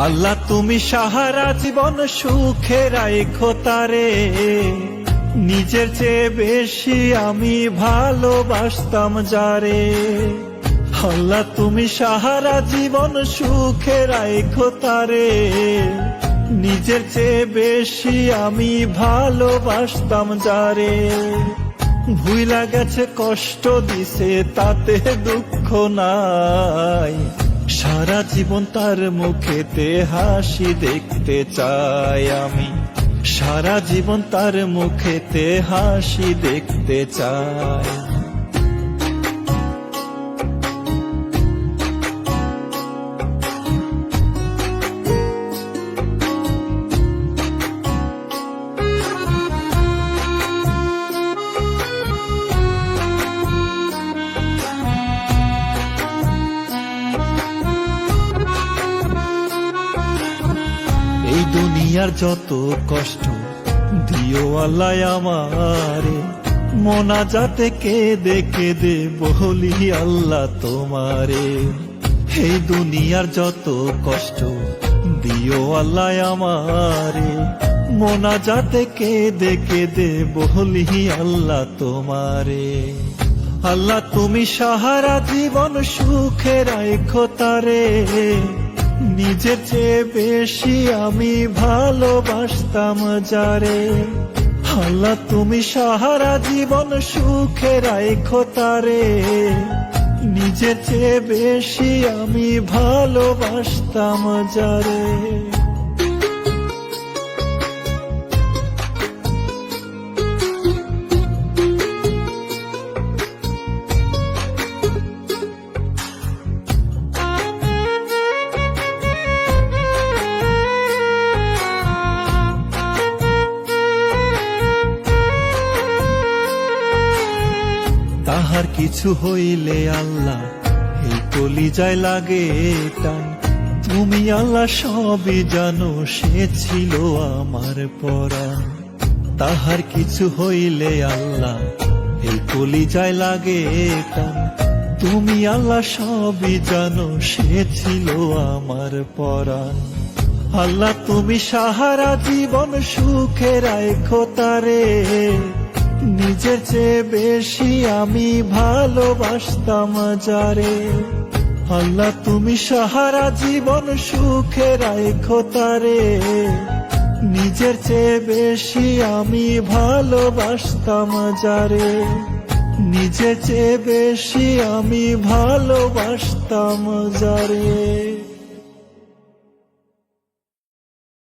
আল্লাহ তুমি সাহারা জীবন সুখে রাখো তারে, নিজের চেয়ে বেশি আমি ভালোবাসতাম যারে। আল্লাহ তুমি সাহারা জীবন সুখে রাখো তারে, নিজের চেয়ে বেশি আমি ভালোবাসতাম যারে। ভুইলা গেছে কষ্ট দিছে তাতে দুঃখ নাই, সারা জীবন তার মুখেতে হাসি দেখতে চাই আমি, সারা জীবন তার মুখেতে হাসি দেখতে চাই। এই দুনিয়ার যত কষ্ট দিও আল্লাহ আমারে, মোনাজাতে কেঁদে কেঁদে বলি আল্লাহ তোমারে। এই দুনিয়ার যত কষ্ট দিও আল্লাহ আমারে, মোনাজাতে কেঁদে কেঁদে বলি আল্লাহ তোমারে। আল্লাহ তুমি সাহারা জীবন সুখে রাখো তারে, নিজের চেয়ে বেশি আমি ভালোবাসতাম যারে। আল্লাহ তুমি সাহারা জীবন সুখে রাখো তারে, নিজের চেয়ে বেশি আমি ভালোবাসতাম যারে। তাহার কিছু হইলে আল্লাহ এই কলিজায় লাগে টান, তুমি আল্লাহ সবই জানো সে ছিল আমার পরাণ। তাহার কিছু হইলে আল্লাহ এই কলিজায় লাগে টান, তুমি আল্লাহ সবই জানো সে ছিল আমার পরাণ। আল্লাহ তুমি সাহারা জীবন সুখে রাখো তারে, নিজের চেয়ে বেশি আমি ভালোবাসতাম যারে। আল্লাহ তুমি সাহারা জীবন সুখে রাখো তারে, নিজের চেয়ে বেশি আমি ভালোবাসতাম যারে। নিজের চেয়ে বেশি আমি ভালোবাসতাম যারে।